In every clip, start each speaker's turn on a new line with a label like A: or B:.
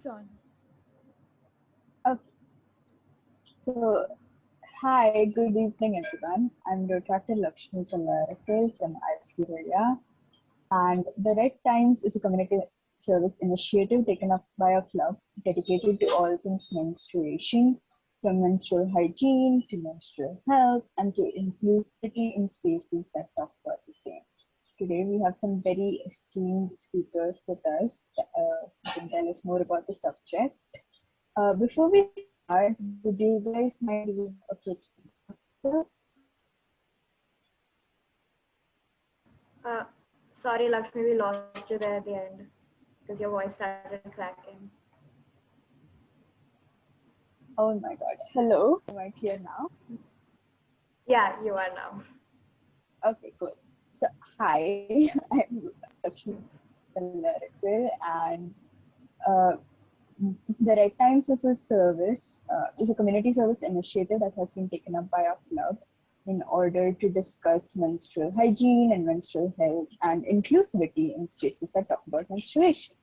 A: It's on.
B: Okay. So, hi, good evening, everyone. I'm Rotaract Lakshmi from Ruia, and the Red Times is a community service initiative taken up by a club dedicated to all things menstruation, from menstrual hygiene to menstrual health and to inclusivity in spaces that talk about the same. Today, we have some very esteemed speakers with us who can tell us more about the subject. Before we start, would you guys mind giving a quick introduction?
C: Uh, Sorry, Lakshmi, we lost you there at the end because your voice started cracking.
B: Oh my god. Hello, am I clear now?
C: Yeah, you are now.
B: Okay, cool. So, hi, I'm Lakshmi and uh, the Red Times is a service, is a community service initiative that has been taken up by our club in order to discuss menstrual hygiene and menstrual health and inclusivity in spaces that talk about menstruation.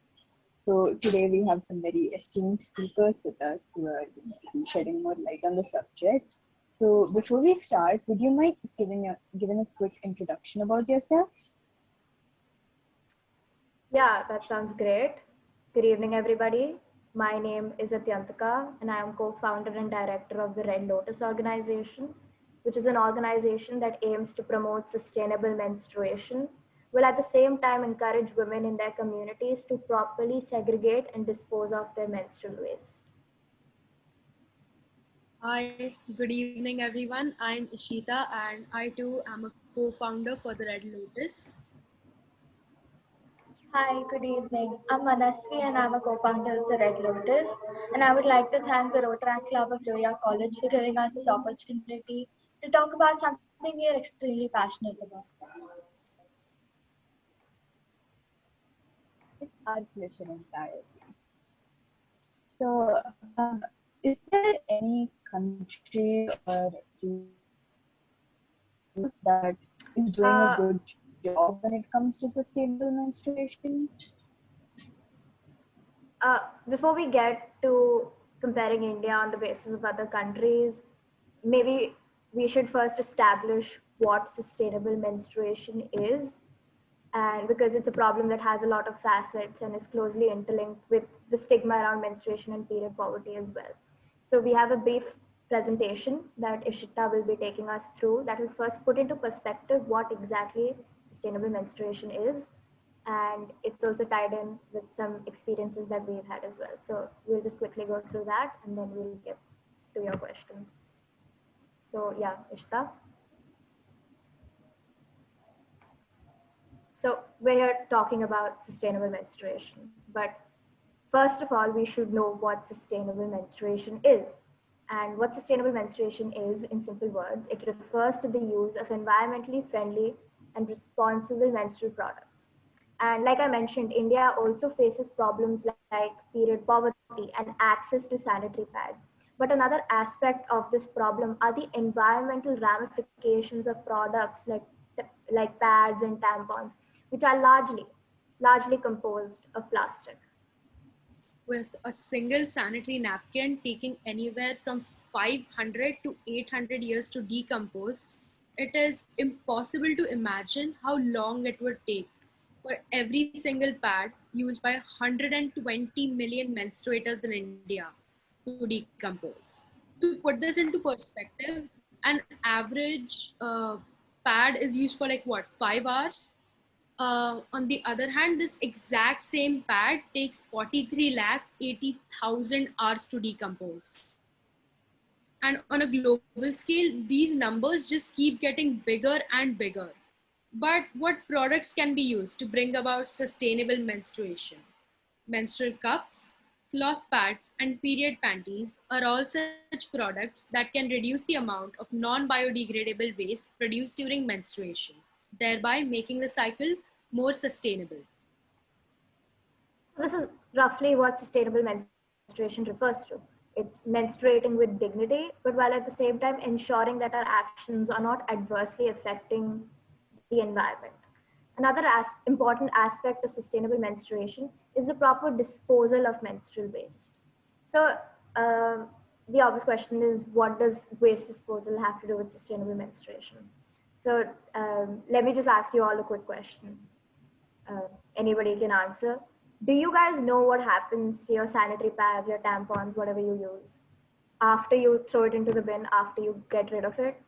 B: So today we have some very esteemed speakers with us who are shedding more light on the subject. So before we start, would you mind giving a quick introduction about yourselves?
C: Yeah, that sounds great. Good evening, everybody. My name is Atyantika, and I am co-founder and director of the Red Lotus organization, which is an organization that aims to promote sustainable menstruation, while at the same time encourage women in their communities to properly segregate and dispose of their menstrual waste.
A: Hi, good evening, everyone. I'm Ishita, and I too am a co-founder for the Red Lotus.
D: Hi, good evening. I'm Manasvi and I'm a co-founder of the Red Lotus. And I would like to thank the Rotaract Club of Ruia College for giving us this opportunity to talk about something we are extremely passionate about.
B: It's our pleasure entirely. So, is there any country or that is doing a
C: Uh,
B: good job when it comes to sustainable menstruation?
C: Before we get to comparing India on the basis of other countries, maybe we should first establish what sustainable menstruation is, and because it's a problem that has a lot of facets and is closely interlinked with the stigma around menstruation and period poverty as well. So we have a brief presentation that Ishita will be taking us through that will first put into perspective what exactly sustainable menstruation is, and it's also tied in with some experiences that we've had as well. So we'll just quickly go through that and then we'll get to your questions. So yeah, Ishita. So we're here talking about sustainable menstruation, but first of all, we should know what sustainable menstruation is. And what sustainable menstruation is, in simple words, it refers to the use of environmentally friendly and responsible menstrual products. And like I mentioned, India also faces problems like period poverty and access to sanitary pads. But another aspect of this problem are the environmental ramifications of products like pads and tampons, which are largely composed of plastic.
A: With a single sanitary napkin taking anywhere from 500 to 800 years to decompose, it is impossible to imagine how long it would take for every single pad used by 120 million menstruators in India to decompose. To put this into perspective, an average pad is used for like what, 5 hours? On the other hand, this exact same pad takes 43 lakh 80,000 hours to decompose. And on a global scale, these numbers just keep getting bigger and bigger. But what products can be used to bring about sustainable menstruation? Menstrual cups, cloth pads, and period panties are all such products that can reduce the amount of non biodegradable waste produced during menstruation, thereby making the cycle more sustainable.
C: This is roughly what sustainable menstruation refers to. It's menstruating with dignity, but while at the same time ensuring that our actions are not adversely affecting the environment. Another important aspect of sustainable menstruation is the proper disposal of menstrual waste. So the obvious question is, what does waste disposal have to do with sustainable menstruation? So let me just ask you all a quick question. Anybody can answer. Do you guys know what happens to your sanitary pads, your tampons, whatever you use, after you throw it into the bin, after you get rid of it?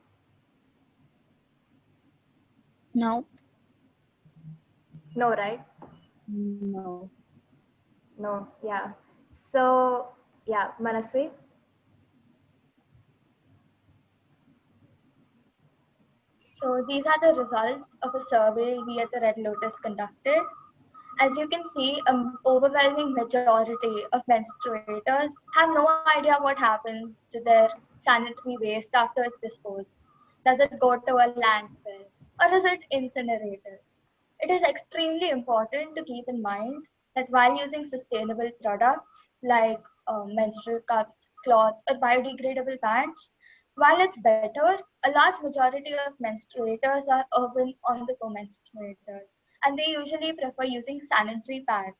E: No.
C: No, right?
B: No.
C: No, yeah. So, yeah, Manasvi?
D: So these are the results of a survey we at the Red Lotus conducted. As you can see, an overwhelming majority of menstruators have no idea what happens to their sanitary waste after it's disposed. Does it go to a landfill or is it incinerated? It is extremely important to keep in mind that while using sustainable products like menstrual cups, cloth, or biodegradable pads, while it's better, a large majority of menstruators are urban on the go menstruators, and they usually prefer using sanitary pads.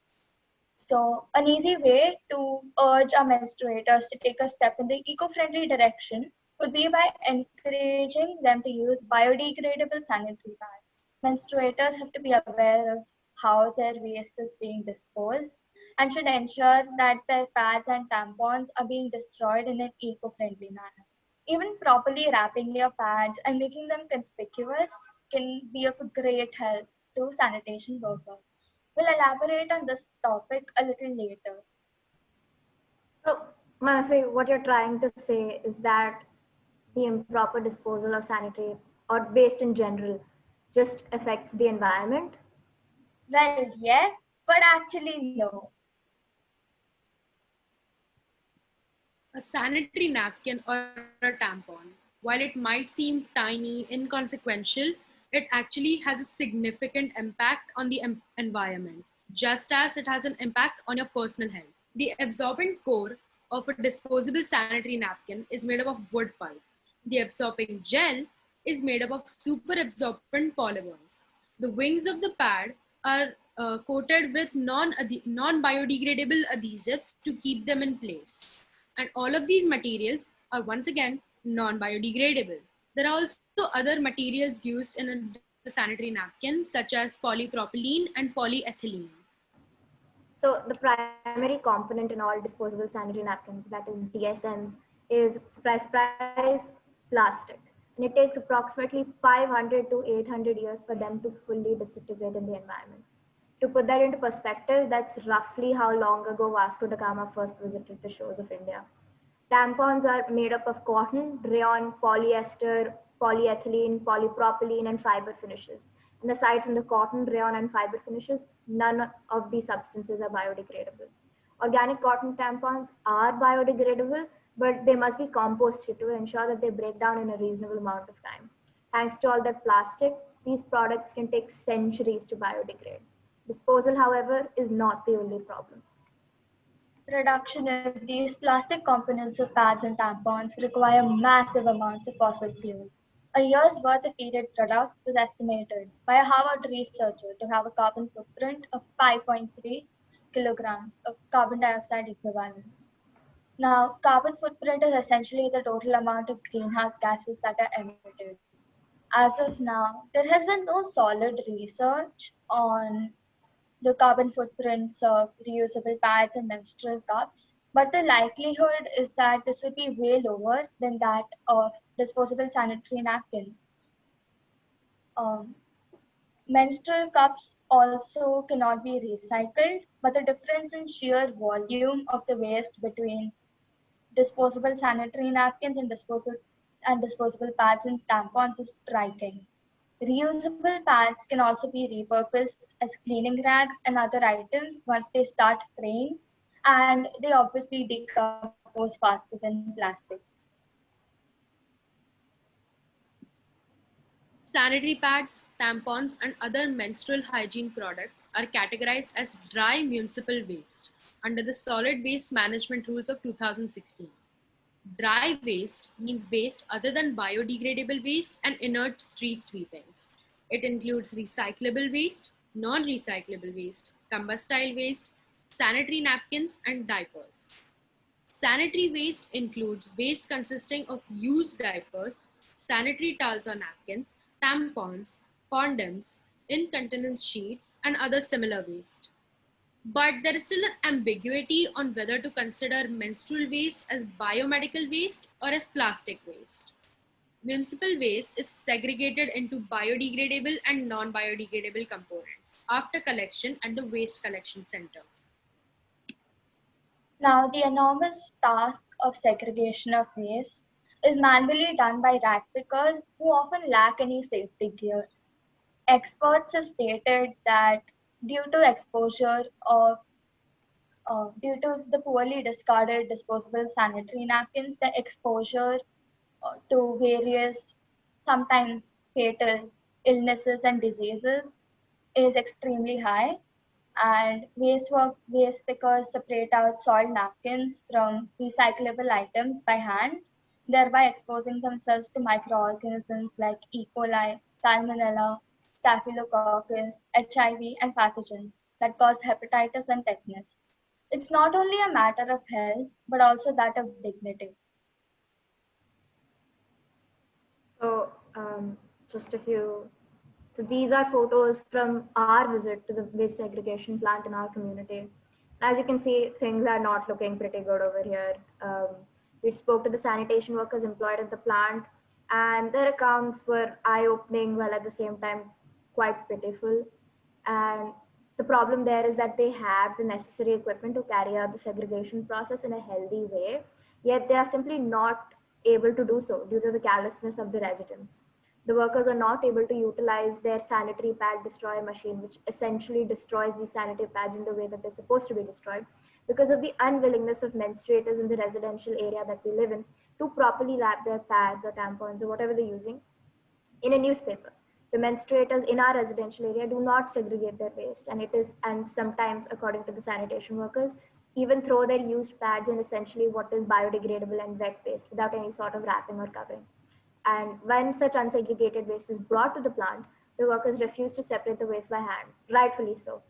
D: So, an easy way to urge our menstruators to take a step in the eco friendly direction would be by encouraging them to use biodegradable sanitary pads. Menstruators have to be aware of how their waste is being disposed and should ensure that their pads and tampons are being destroyed in an eco friendly manner. Even properly wrapping your pads and making them conspicuous can be of great help to sanitation workers. We'll elaborate on this topic a little later.
C: So, Manasvi, what you're trying to say is that the improper disposal of sanitary or waste in general just affects the environment.
D: Well, yes, but actually, no.
A: A sanitary napkin or a tampon, while it might seem tiny, inconsequential, it actually has a significant impact on the environment, just as it has an impact on your personal health. The absorbent core of a disposable sanitary napkin is made up of wood pulp. The absorbing gel is made up of super absorbent polymers. The wings of the pad are coated with non-biodegradable adhesives to keep them in place. And all of these materials are once again non-biodegradable. There are also other materials used in the sanitary napkin, such as polypropylene and polyethylene.
C: So the primary component in all disposable sanitary napkins, that is DSNs, is surprise plastic. And it takes approximately 500 to 800 years for them to fully disintegrate in the environment. To put that into perspective, that's roughly how long ago Vasco da Gama first visited the shores of India. Tampons are made up of cotton, rayon, polyester, polyethylene, polypropylene, and fiber finishes. And aside from the cotton, rayon, and fiber finishes, none of these substances are biodegradable. Organic cotton tampons are biodegradable, but they must be composted to ensure that they break down in a reasonable amount of time. Thanks to all that plastic, these products can take centuries to biodegrade. Disposal, however, is not the only problem.
D: Production of these plastic components of pads and tampons require massive amounts of fossil fuel. A year's worth of period products was estimated by a Harvard researcher to have a carbon footprint of 5.3 kilograms of carbon dioxide equivalents. Now, carbon footprint is essentially the total amount of greenhouse gases that are emitted. As of now, there has been no solid research on the carbon footprints of reusable pads and menstrual cups, but the likelihood is that this would be way lower than that of disposable sanitary napkins. Um, Menstrual cups also cannot be recycled, but the difference in sheer volume of the waste between disposable sanitary napkins and disposable pads and tampons is striking. Reusable pads can also be repurposed as cleaning rags and other items once they start fraying, and they obviously decompose faster than plastics.
A: Sanitary pads, tampons, and other menstrual hygiene products are categorized as dry municipal waste under the Solid Waste Management Rules of 2016. Dry waste means waste other than biodegradable waste and inert street sweepings. It includes recyclable waste, non-recyclable waste, combustible waste, sanitary napkins, and diapers. Sanitary waste includes waste consisting of used diapers, sanitary towels or napkins, tampons, condoms, incontinence sheets, and other similar waste. But there is still an ambiguity on whether to consider menstrual waste as biomedical waste or as plastic waste. Municipal waste is segregated into biodegradable and non biodegradable components after collection at the waste collection center.
D: Now, the enormous task of segregation of waste is manually done by rag pickers who often lack any safety gear. Experts have stated that due to exposure of due to the poorly discarded disposable sanitary napkins, the exposure to various, sometimes fatal illnesses and diseases is extremely high. And waste pickers separate out soiled napkins from recyclable items by hand, thereby exposing themselves to microorganisms like E. coli, Salmonella, Staphylococcus, HIV, and pathogens that cause hepatitis and tetanus. It's not only a matter of health, but also that of dignity.
C: So, just a few. So these are photos from our visit to the waste segregation plant in our community. As you can see, things are not looking pretty good over here. We spoke to the sanitation workers employed at the plant, and their accounts were eye-opening while at the same time quite pitiful. And the problem there is that they have the necessary equipment to carry out the segregation process in a healthy way, yet they are simply not able to do so due to the carelessness of the residents. The workers are not able to utilize their sanitary pad destroyer machine, which essentially destroys these sanitary pads in the way that they're supposed to be destroyed, because of the unwillingness of menstruators in the residential area that we live in to properly wrap their pads or tampons or whatever they're using in a newspaper. The menstruators in our residential area do not segregate their waste, and sometimes, according to the sanitation workers, even throw their used pads in essentially what is biodegradable and wet waste without any sort of wrapping or covering. And when such unsegregated waste is brought to the plant, the workers refuse to separate the waste by hand, rightfully so.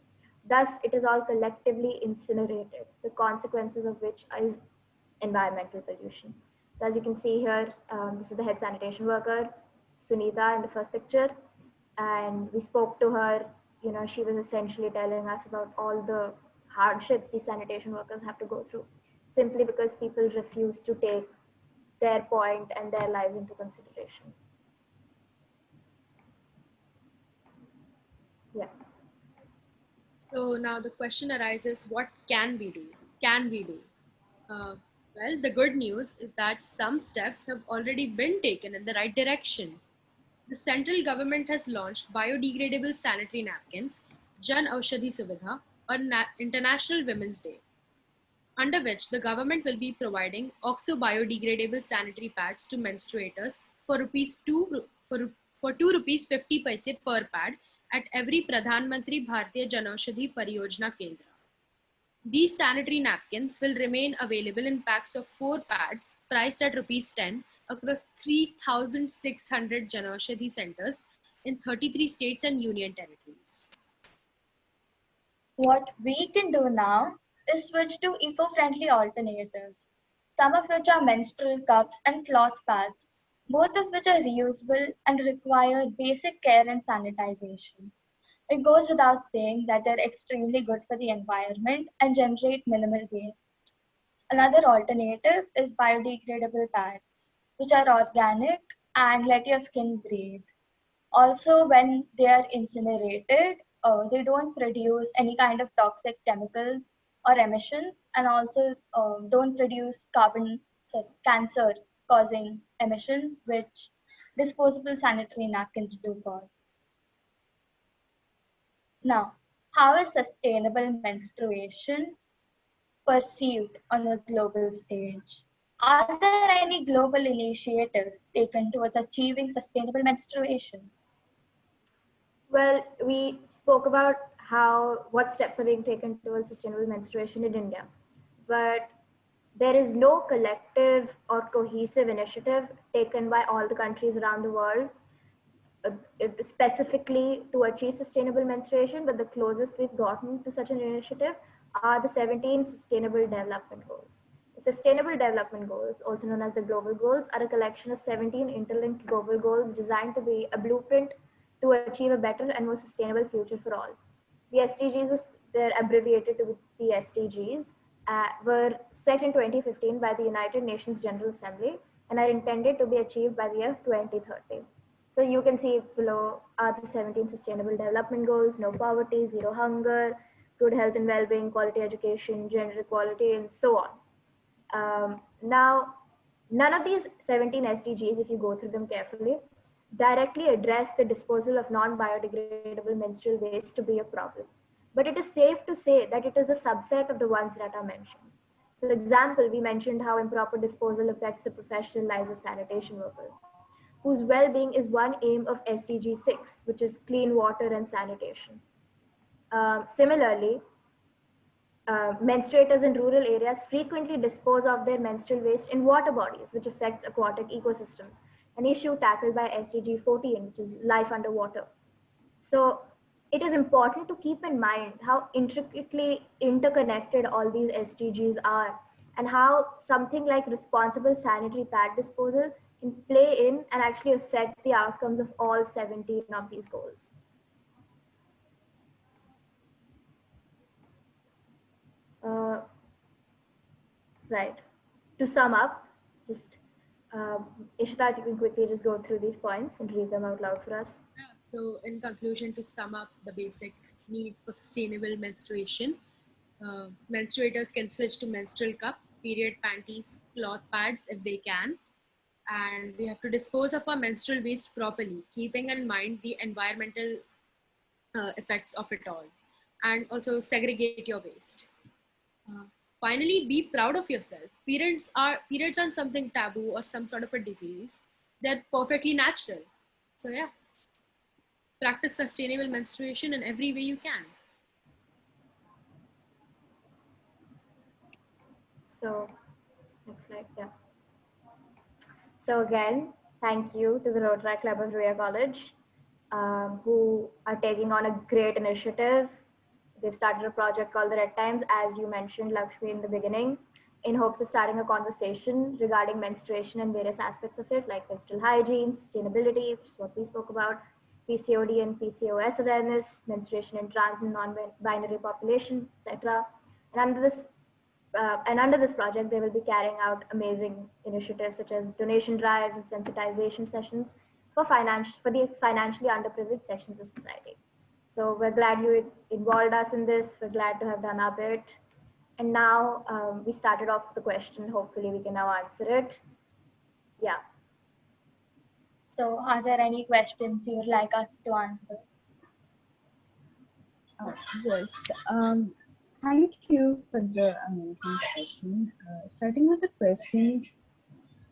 C: Thus, it is all collectively incinerated, the consequences of which is environmental pollution. So as you can see here, this is the head sanitation worker, Sunita, in the first picture, and we spoke to her. You know, she was essentially telling us about all the hardships these sanitation workers have to go through, simply because people refuse to take their point and their lives into consideration. Yeah.
A: So now the question arises, what can we do? Can we do? Uh, well, the good news is that some steps have already been taken in the right direction. The central government has launched biodegradable sanitary napkins, Jan Aushadhi Suvidha, on International Women's Day, under which the government will be providing oxo biodegradable sanitary pads to menstruators for rupees 2 for 2 rupees 50 paise per pad at every Pradhan Mantri Bharatiya Janaushadhi Pariyojana Kendra. These sanitary napkins will remain available in packs of 4 pads priced at rupees 10 across 3,600 Janaushadhi centers in 33 states and union territories.
D: What we can do now is switch to eco-friendly alternatives, some of which are menstrual cups and cloth pads, both of which are reusable and require basic care and sanitization. It goes without saying that they're extremely good for the environment and generate minimal waste. Another alternative is biodegradable pads, which are organic and let your skin breathe. Also, when they are incinerated, they don't produce any kind of toxic chemicals or emissions, and also don't produce cancer causing emissions, which disposable sanitary napkins do cause. Now, how is sustainable menstruation perceived on a global stage? Are there any global initiatives taken towards achieving sustainable menstruation?
C: Well, we spoke about how what steps are being taken towards sustainable menstruation in India, but there is no collective or cohesive initiative taken by all the countries around the world specifically to achieve sustainable menstruation, but the closest we've gotten to such an initiative are the 17 Sustainable Development Goals. The Sustainable Development Goals, also known as the Global Goals, are a collection of 17 interlinked global goals designed to be a blueprint to achieve a better and more sustainable future for all. The SDGs, they're abbreviated to the SDGs, were set in 2015 by the United Nations General Assembly and are intended to be achieved by the year 2030. So you can see below are the 17 Sustainable Development Goals: no poverty, zero hunger, good health and well-being, quality education, gender equality, and so on. Now, none of these 17 SDGs, if you go through them carefully, directly address the disposal of non-biodegradable menstrual waste to be a problem. But it is safe to say that it is a subset of the ones that are mentioned. For example, we mentioned how improper disposal affects the professional lives of sanitation workers, whose well-being is one aim of SDG 6, which is clean water and sanitation. Similarly, menstruators in rural areas frequently dispose of their menstrual waste in water bodies, which affects aquatic ecosystems, an issue tackled by SDG 14, which is life underwater. So it is important to keep in mind how intricately interconnected all these SDGs are, and how something like responsible sanitary pad disposal can play in and actually affect the outcomes of all 17 of these goals. Right. To sum up, just Ishita, you can quickly just go through these points and read them out loud for us.
A: Yeah, so in conclusion, to sum up the basic needs for sustainable menstruation, menstruators can switch to menstrual cup, period panties, cloth pads if they can, and we have to dispose of our menstrual waste properly, keeping in mind the environmental effects of it all, and also segregate your waste. Uh, Finally, be proud of yourself. Periods aren't something taboo or some sort of a disease. They're perfectly natural. So yeah, practice sustainable menstruation in every way you can.
C: So, next slide, yeah. So again, thank you to the Rotaract Club of Ruia College, who are taking on a great initiative. They've started a project called the Red Times, as you mentioned, Lakshmi, in the beginning, in hopes of starting a conversation regarding menstruation and various aspects of it, like menstrual hygiene, sustainability, which is what we spoke about, PCOD and PCOS awareness, menstruation in trans and non-binary population, etc. And under this project, they will be carrying out amazing initiatives such as donation drives and sensitization sessions for the financially underprivileged sections of society. So we're glad you involved us in this. We're glad to have done our bit. And now we started off with the question. Hopefully we can now answer it. Yeah.
D: So, are there any questions you would like us to answer?
B: Yes. Thank you for the amazing session. Starting with the questions,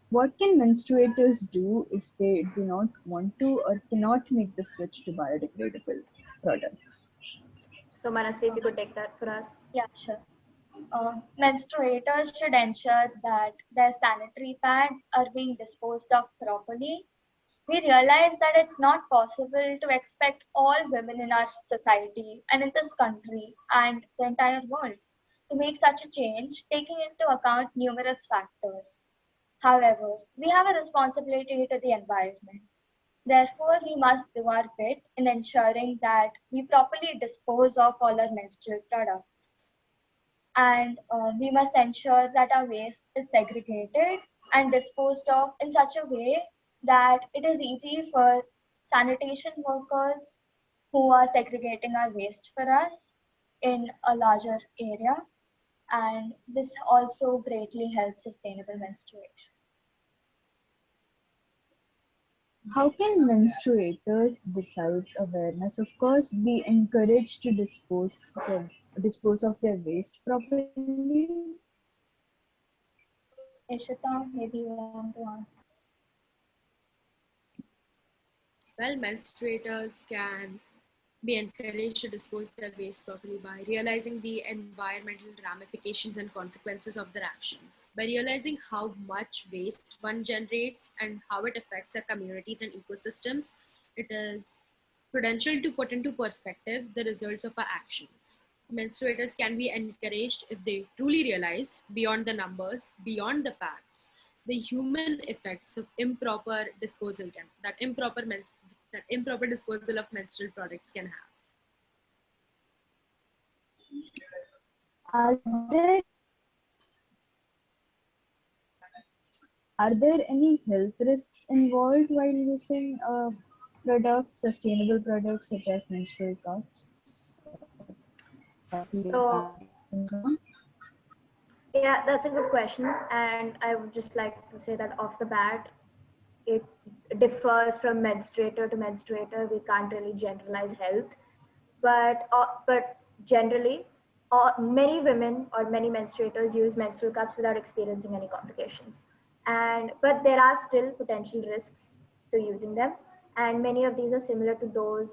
B: what can menstruators do if they do not want to or cannot make the switch to biodegradable products?
C: So Manasi, if you could take that for us.
D: Yeah, sure. Menstruators should ensure that their sanitary pads are being disposed of properly. We realize that it's not possible to expect all women in our society and in this country and the entire world to make such a change, taking into account numerous factors. However, we have a responsibility to the environment. Therefore, we must do our bit in ensuring that we properly dispose of all our menstrual products. And we must ensure that our waste is segregated and disposed of in such a way that it is easy for sanitation workers who are segregating our waste for us in a larger area. And this also greatly helps sustainable menstruation.
B: How can menstruators, besides awareness, of course, be encouraged to dispose of their waste properly?
D: Ishita, maybe you want to answer.
A: Well, menstruators can be encouraged to dispose their waste properly by realizing the environmental ramifications and consequences of their actions. By realizing how much waste one generates and how it affects our communities and ecosystems, It is prudential to put into perspective the results of our actions. Menstruators can be encouraged if they truly realize, beyond the numbers, beyond the facts, the human effects of that improper disposal of menstrual products can have.
B: Are there Are there any health risks involved while using products, sustainable products such as menstrual cups,
C: So,
B: pads, and so on?
C: yeah, that's a good question. And I would just like to say that off the bat, it differs from menstruator to menstruator. We can't really generalize health, but generally, many women or many menstruators use menstrual cups without experiencing any complications. And but there are still potential risks to using them, and many of these are similar to those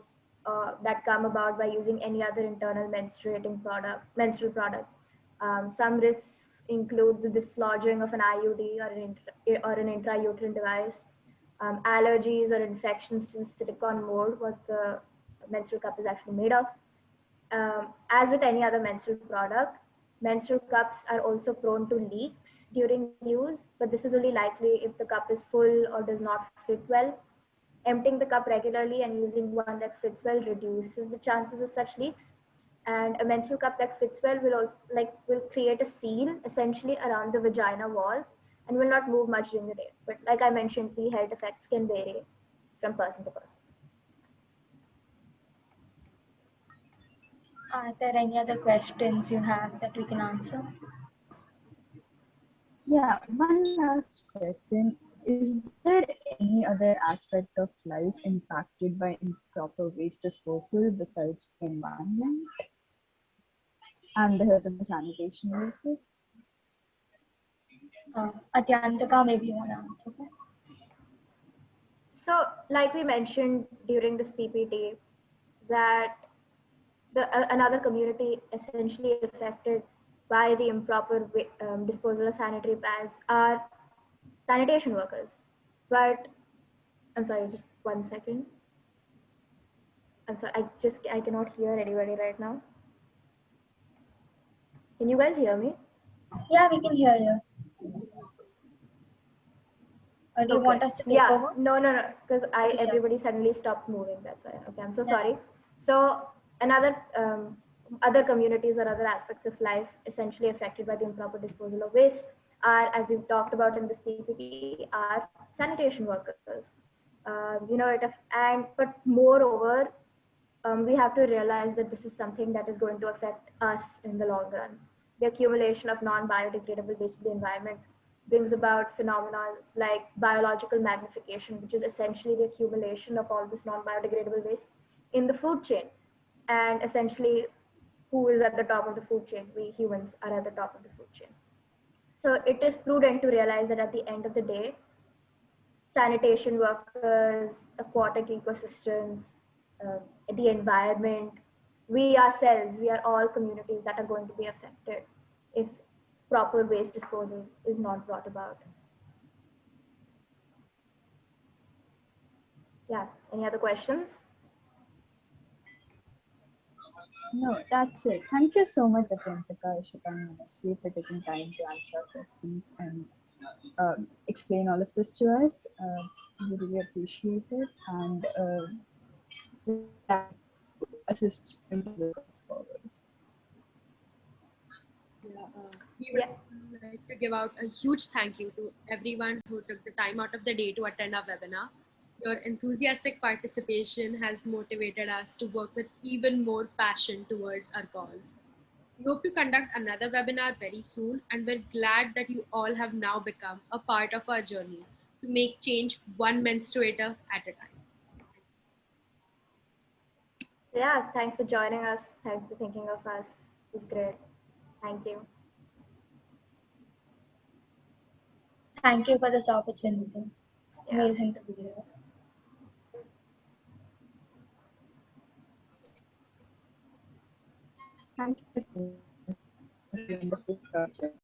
C: that come about by using any other internal menstrual product. Some risks include the dislodging of an IUD or an intrauterine device, allergies or infections to silicone mold, what the menstrual cup is actually made of. As with any other menstrual product, menstrual cups are also prone to leaks during use, but this is only likely if the cup is full or does not fit well. Emptying the cup regularly and using one that fits well reduces the chances of such leaks. And a menstrual cup that fits well will create a seal essentially around the vagina wall and will not move much during the day. But like I mentioned, the health effects can vary from person to person.
D: Are there any other questions you have that we can answer?
B: Yeah, one last question. Is there any other aspect of life impacted by improper waste disposal besides the environment and the health of the sanitation workers?
D: Atyantika, maybe you want to answer that?
C: So, like we mentioned during this PPT, that another community essentially affected by the improper disposal of sanitary pads are sanitation workers. But I'm sorry, just 1 second. I'm sorry, I cannot hear anybody right now. Can you guys hear me?
D: Yeah, we can hear you. Do you want us to take over?
C: No, because
D: Okay, sure.
C: everybody suddenly stopped moving. That's why. Okay, I'm so
D: Yes.
C: sorry. So another other communities or other aspects of life essentially affected by the improper disposal of waste are, as we've talked about in this PPT, are sanitation workers. But moreover, we have to realize that this is something that is going to affect us in the long run. The accumulation of non-biodegradable waste in the environment brings about phenomena like biological magnification, which is essentially the accumulation of all this non-biodegradable waste in the food chain. And essentially, who is at the top of the food chain? We humans are at the top of the food chain. So it is prudent to realize that at the end of the day, sanitation workers, aquatic ecosystems, the environment, we ourselves, we are all communities that are going to be affected if proper waste disposal is not brought about. Yeah, any other questions?
B: No, that's it. Thank you so much, Akantika, Ishita, and Manasvi, for taking time to answer our questions and explain all of this to us. We really appreciate it, and we're glad to assist in the cause forward.
A: We
C: Yeah.
A: would like to give out a huge thank you to everyone who took the time out of the day to attend our webinar. Your enthusiastic participation has motivated us to work with even more passion towards our cause. We hope to conduct another webinar very soon, and we're glad that you all have now become a part of our journey to make change one menstruator at a time.
C: Yeah, thanks for joining us. Thanks for thinking of us. It was great. Thank you.
D: Thank you for this opportunity.
C: Yeah.
D: Amazing to be here.
B: Thank you for this wonderful project.